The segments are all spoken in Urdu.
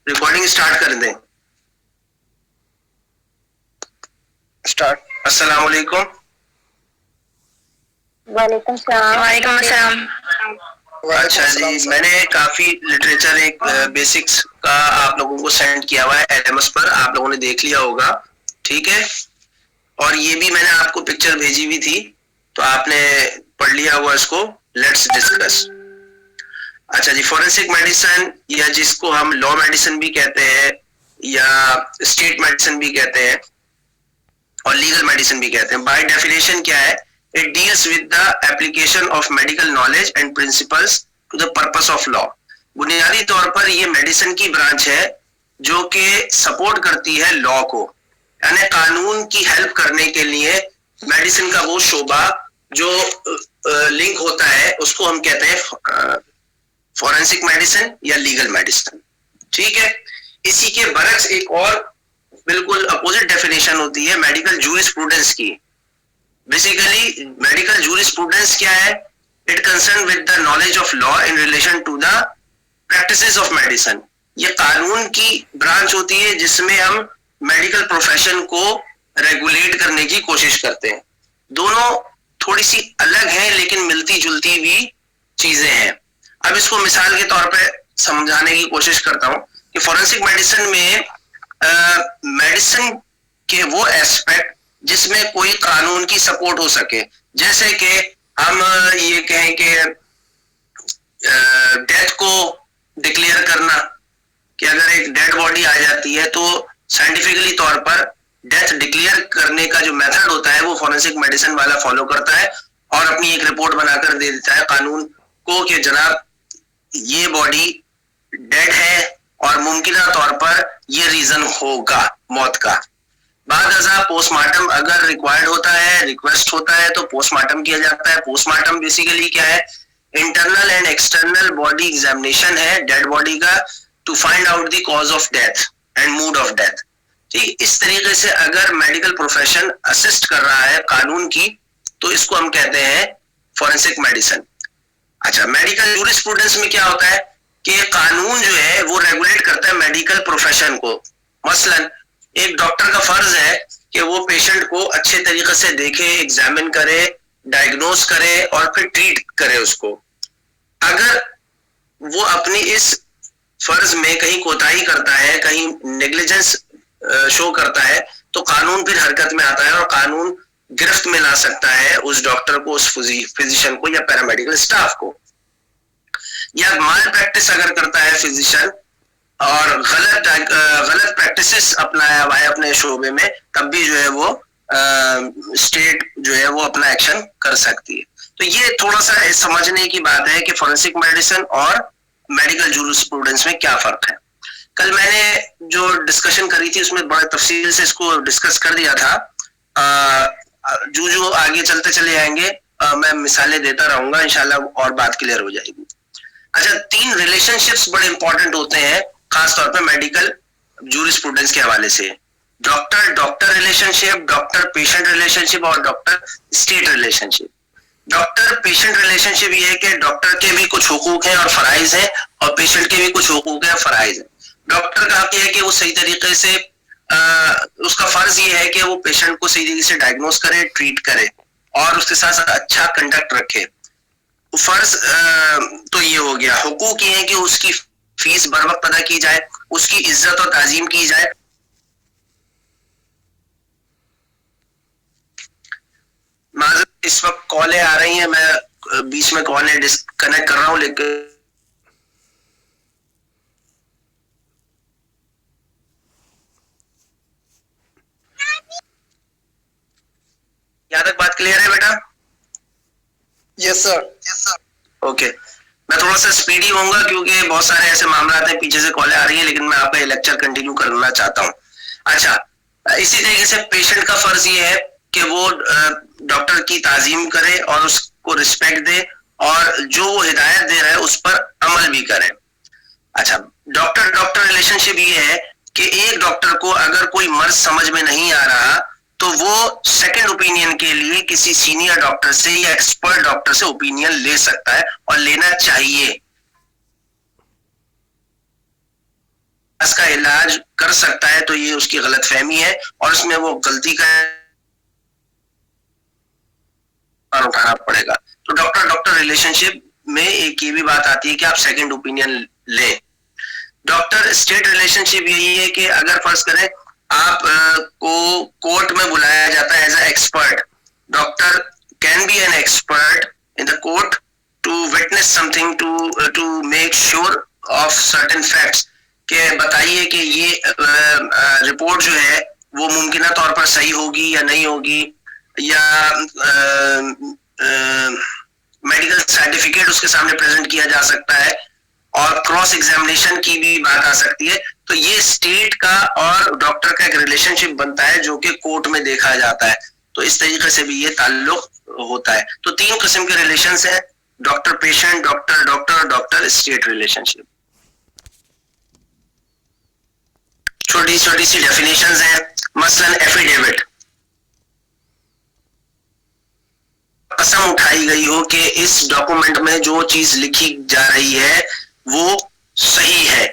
ریکارڈنگ اسٹارٹ کر دیں. اسٹارٹ. السلام علیکم. وعلیکم السلام. وعلیکم السلام. اچھا جی, میں نے کافی لٹریچر ایک بیسکس کا آپ لوگوں کو سینڈ کیا ہوا ہے LMS پر, آپ لوگوں نے دیکھ لیا ہوگا, ٹھیک ہے. اور یہ بھی میں نے آپ کو پکچر بھیجی ہوئی تھی تو آپ نے پڑھ لیا ہوا اس کو. Let's discuss. اچھا جی, فورینسک میڈیسن یا جس کو ہم لا میڈیسن بھی کہتے ہیں یا اسٹیٹ میڈیسن بھی کہتے ہیں اور لیگل میڈیسن بھی کہتے ہیں, بائی ڈیفینیشن کیا ہے؟ It deals with the application of medical knowledge and principles to the purpose of law. بنیادی طور پر یہ میڈیسن کی برانچ ہے جو کہ سپورٹ کرتی ہے لا کو, یعنی قانون کی ہیلپ کرنے کے لیے میڈیسن کا وہ شعبہ جو لنک ہوتا ہے اس کو ہم کہتے ہیں فورینسک میڈیسن یا لیگل میڈیسن, ٹھیک ہے. اسی کے برعکس ایک اور بالکل اپوزٹ ڈیفینیشن ہوتی ہے میڈیکل جورسپروڈنس کی. بیسیکلی میڈیکل جورسپروڈنس کیا ہے؟ It concern with the knowledge of law in relation to the practices of medicine. یہ قانون کی برانچ ہوتی ہے جس میں ہم میڈیکل پروفیشن کو ریگولیٹ کرنے کی کوشش کرتے ہیں. دونوں تھوڑی سی الگ ہیں لیکن ملتی جلتی بھی چیزیں ہیں. اب اس کو مثال کے طور پہ سمجھانے کی کوشش کرتا ہوں کہ فورینسک میڈیسن میں میڈیسن کے وہ ایسپیکٹ جس میں کوئی قانون کی سپورٹ ہو سکے, جیسے کہ ہم یہ کہیں کہ ڈیتھ کو ڈکلیئر کرنا, کہ اگر ایک ڈیڈ باڈی آ جاتی ہے تو سائنٹیفکلی طور پر ڈیتھ ڈکلیئر کرنے کا جو میتھڈ ہوتا ہے وہ فورینسک میڈیسن والا فالو کرتا ہے اور اپنی ایک رپورٹ بنا کر دے دیتا ہے قانون کو کہ جناب یہ باڈی ڈیڈ ہے اور ممکنہ طور پر یہ ریزن ہوگا موت کا. بعد ازاں پوسٹ مارٹم اگر ریکوائرڈ ہوتا ہے, ریکویسٹ ہوتا ہے تو پوسٹ مارٹم کیا جاتا ہے. پوسٹ مارٹم بیسیکلی کیا ہے؟ Internal and external body examination ہے ڈیڈ باڈی کا to find out the cause of death and mode of death. ٹھیک, اس طریقے سے اگر میڈیکل پروفیشن اسسٹ کر رہا ہے قانون کی تو اس کو ہم کہتے ہیں فورینسک میڈیسن. اچھا, میڈیکل جورسپروڈنس میں کیا ہوتا ہے کہ قانون جو ہے وہ ریگولیٹ کرتا ہے میڈیکل پروفیشن کو. مثلا ایک ڈاکٹر کا فرض ہے کہ وہ پیشنٹ کو اچھے طریقے سے دیکھے, ایگزامن کرے, ڈائگنوز کرے اور پھر ٹریٹ کرے اس کو. اگر وہ اپنی اس فرض میں کہیں کوتاہی کرتا ہے, کہیں نیگلیجنس شو کرتا ہے تو قانون پھر حرکت میں آتا ہے اور قانون گرفت میں لا سکتا ہے اس ڈاکٹر کو, اس فزیشین کو یا پیرامیڈیکل اسٹاف کو. یا مال پریکٹس اگر کرتا ہے فزیشین اور غلط پریکٹسز اپنایا ہوا ہے اپنے شعبے میں, تب بھی جو ہے وہ اسٹیٹ جو ہے وہ اپنا ایکشن کر سکتی ہے. تو یہ تھوڑا سا سمجھنے کی بات ہے کہ فورینسک میڈیسن اور میڈیکل جورسپروڈنس میں کیا فرق ہے. کل میں نے جو ڈسکشن کری تھی اس میں بڑے تفصیل سے اس کو ڈسکس کر دیا تھا. جو آگے چلتے چلے آئیں گے میں مثالیں دیتا رہوں گا, انشاءاللہ اور بات کلیئر ہو جائے گی. اچھا, 3 ریلیشن شپس بڑے امپورٹنٹ ہوتے ہیں خاص طور پہ میڈیکل جورسپروڈنس کے حوالے سے. ڈاکٹر ریلیشن شپ, ڈاکٹر پیشنٹ ریلیشن شپ اور ڈاکٹر اسٹیٹ ریلیشن شپ. ڈاکٹر پیشنٹ ریلیشن شپ یہ ہے کہ ڈاکٹر کے بھی کچھ حقوق ہیں اور فرائض ہیں اور پیشنٹ کے بھی کچھ حقوق ہیں اور فرائض ہیں. ڈاکٹر کا حق یہ ہے کہ وہ صحیح طریقے سے اس کا فرض یہ ہے کہ وہ پیشنٹ کو صحیح طریقے سے ڈائگنوز کرے, ٹریٹ کرے اور اس کے ساتھ ساتھ اچھا کنڈکٹ رکھے. فرض تو یہ ہو گیا. حقوق یہ ہے کہ اس کی فیس بر وقت ادا کی جائے, اس کی عزت اور تعظیم کی جائے. معذرت, اس وقت کالیں آ رہی ہیں, میں بیچ میں کالیں ڈسکنیکٹ کر رہا ہوں, لیکن یہاں تک بات کلیئر ہے بیٹا؟ یس سر. اوکے, میں تھوڑا سا اسپیڈی ہوں گا کیونکہ بہت سارے ایسے معاملات ہیں, پیچھے سے کالیں آ رہی ہیں, لیکن میں آپ کا یہ لیکچر کنٹینیو کرنا چاہتا ہوں. اچھا, اسی طریقے سے پیشنٹ کا فرض یہ ہے کہ وہ ڈاکٹر کی تعظیم کرے اور اس کو رسپیکٹ دے اور جو وہ ہدایت دے رہا ہے اس پر عمل بھی کرے. اچھا, ڈاکٹر ریلیشن شپ یہ ہے کہ ایک ڈاکٹر کو اگر کوئی مرض سمجھ میں نہیں آ رہا تو وہ سیکنڈ اوپینین کے لیے کسی سینئر ڈاکٹر سے یا ایکسپرٹ ڈاکٹر سے اوپینین لے سکتا ہے اور لینا چاہیے. اس کا علاج کر سکتا ہے تو یہ اس کی غلط فہمی ہے اور اس میں وہ غلطی کا اٹھانا پڑے گا. تو ڈاکٹر ریلیشن شپ میں ایک یہ بھی بات آتی ہے کہ آپ سیکنڈ اوپینین لیں. ڈاکٹر اسٹیٹ ریلیشن شپ یہی ہے کہ اگر فرض کریں آپ کو کورٹ میں بلایا جاتا ہے as a expert, doctor can be an expert in the court to witness something to make sure of certain facts, کہ بتائیے کہ یہ رپورٹ جو ہے وہ ممکنہ طور پر صحیح ہوگی یا نہیں ہوگی, یا میڈیکل سرٹیفکیٹ اس کے سامنے پریزنٹ کیا جا سکتا ہے اور کراس ایگزامینیشن کی بھی بات آ سکتی ہے. تو یہ اسٹیٹ کا اور ڈاکٹر کا ایک ریلیشن شپ بنتا ہے جو کہ کورٹ میں دیکھا جاتا ہے. تو اس طریقے سے بھی یہ تعلق ہوتا ہے. تو 3 قسم کے ریلیشنز ہیں, doctor patient, doctor doctor, doctor state relationship. چھوٹی چھوٹی سی ڈیفینیشنز ہیں, مثلا ایفیڈیوٹ, قسم اٹھائی گئی ہو کہ اس ڈاکومنٹ میں جو چیز لکھی جا رہی ہے وہ صحیح ہے,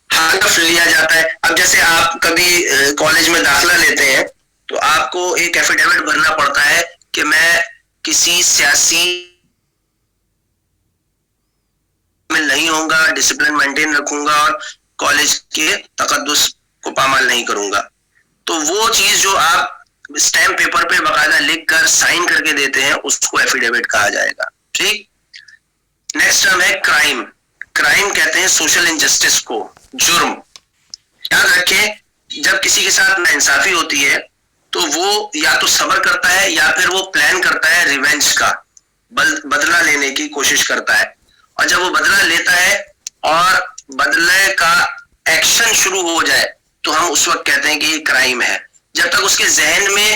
حلف لیا جاتا ہے. اب جیسے آپ کبھی کالج میں داخلہ لیتے ہیں تو آپ کو ایک ایفیڈیوٹ بھرنا پڑتا ہے کہ میں کسی سیاسی میں نہیں ہوں گا, ڈسپلن مینٹین رکھوں گا اور کالج کے تقدس کو پامال نہیں کروں گا. تو وہ چیز جو آپ اسٹیمپ پیپر پہ باقاعدہ لکھ کر سائن کر کے دیتے ہیں اس کو ایفیڈیوٹ کہا جائے گا. ٹھیک. نیکسٹ ٹرم ہے کرائم. کرائم کہتے ہیں سوشل انجسٹس کو, جرم. یاد رکھیں جب کسی کے ساتھ ناانصافی ہوتی ہے تو وہ یا تو صبر کرتا ہے یا پھر وہ پلان کرتا ہے ریونج کا, بدلہ لینے کی کوشش کرتا ہے. اور جب وہ بدلہ لیتا ہے اور بدلے کا ایکشن شروع ہو جائے تو ہم اس وقت کہتے ہیں کہ یہ کرائم ہے. جب تک اس کے ذہن میں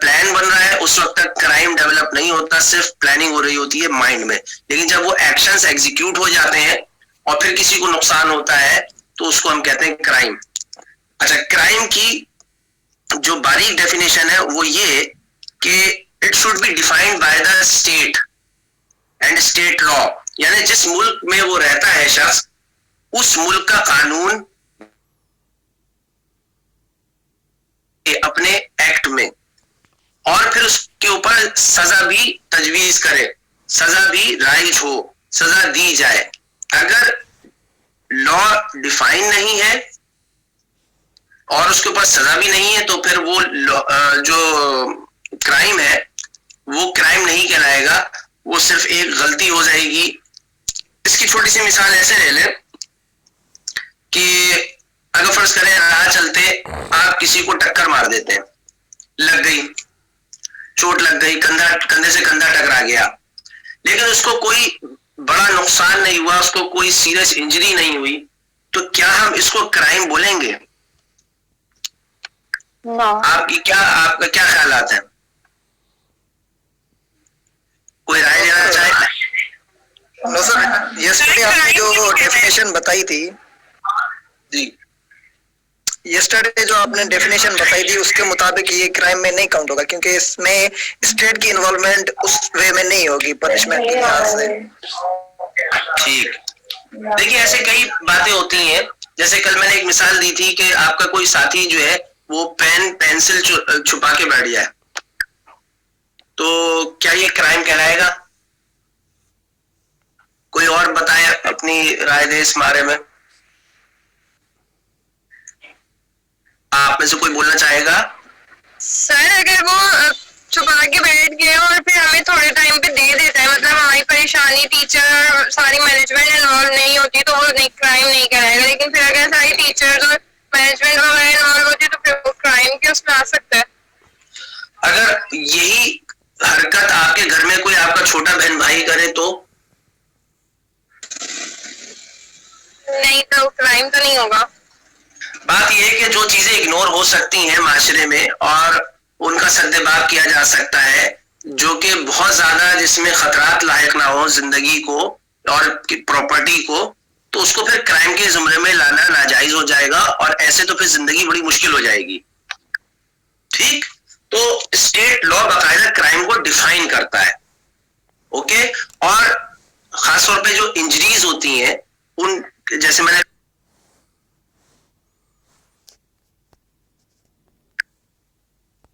پلان بن رہا ہے اس وقت تک کرائم ڈیولپ نہیں ہوتا, صرف پلاننگ ہو رہی ہوتی ہے مائنڈ میں. لیکن جب وہ ایکشنز ایگزیکیوٹ ہو جاتے ہیں اور پھر کسی کو نقصان ہوتا ہے تو اس کو ہم کہتے ہیں کرائم. اچھا, کرائم کی جو باریک ڈیفینیشن ہے وہ یہ کہ it should be defined by the state and state law, یعنی جس ملک میں وہ رہتا ہے شخص اس ملک کا قانون اپنے ایکٹ میں, اور پھر اس کے اوپر سزا بھی تجویز کرے, سزا بھی رائج ہو, سزا دی جائے. اگر لا ڈیفائن نہیں ہے اور اس کے اوپر سزا بھی نہیں ہے تو پھر وہ جو کرائم ہے وہ کرائم نہیں کہلائے گا, وہ صرف ایک غلطی ہو جائے گی. اس کی چھوٹی سی مثال ایسے لے لیں کہ اگر فرض کریں راہ چلتے آپ کسی کو ٹکر مار دیتے ہیں, لگ گئی, چوٹ لگ گئی, کندھے سے کندھا ٹکرا گیا, لیکن اس کو کوئی بڑا نقصان نہیں ہوا, اس کو کوئی سیریس انجری نہیں ہوئی, تو کیا ہم اس کو کرائم بولیں گے؟ آپ کا کیا خیالات ہیں؟ کوئی رائے دینا چاہے؟ نو سر, یسٹرڈے آپ نے جو ڈیفینیشن بتائی تھی, جی یسٹرڈے جو آپ نے ڈیفینیشن بتائی تھی اس کے مطابق یہ کرائم میں نہیں کاؤنٹ ہوگا کیونکہ اس میں اسٹیٹ کی انوالومنٹ اس وے میں نہیں ہوگی پنشمنٹ کے لحاظ سے. ٹھیک. دیکھیے ایسے کئی باتیں ہوتی ہیں, جیسے کل میں نے ایک مثال دی تھی کہ آپ کا کوئی ساتھی جو ہے وہ پینسل چھپا کے بیٹھ جائے, تو کیا یہ کرائم کہلائے گا؟ کوئی اور بتائے اپنی رائے دے اس بارے میں. آپ میں سے کوئی بولنا چاہے گا؟ سر اگر وہ چھپا کے بیٹھ گئے اور پھر ہمیں تھوڑے ٹائم پہ دے دیتا ہے, مطلب ہماری پریشانی ٹیچر اور ساری مینجمنٹ انوالو نہیں ہوتی تو وہ کرائم نہیں کرائے گا, لیکن پھر اگر ساری ٹیچرز اور مینجمنٹ وغیرہ انوالو ہوتی ہے تو پھر وہ کرائم کی اس میں آ سکتا ہے. اگر یہی حرکت آپ کے گھر میں کوئی آپ کا چھوٹا بہن بھائی کرے تو نہیں, تو کرائم تو نہیں ہوگا. بات یہ ہے کہ جو چیزیں اگنور ہو سکتی ہیں معاشرے میں اور ان کا سدباب کیا جا سکتا ہے, جو کہ بہت زیادہ جس میں خطرات لاحق نہ ہو زندگی کو اور پراپرٹی کو, تو اس کو پھر کرائم کے زمرے میں لانا ناجائز ہو جائے گا اور ایسے تو پھر زندگی بڑی مشکل ہو جائے گی. ٹھیک. تو اسٹیٹ لا باقاعدہ کرائم کو ڈیفائن کرتا ہے. اوکے. اور خاص طور پہ جو انجریز ہوتی ہیں ان جیسے میں نے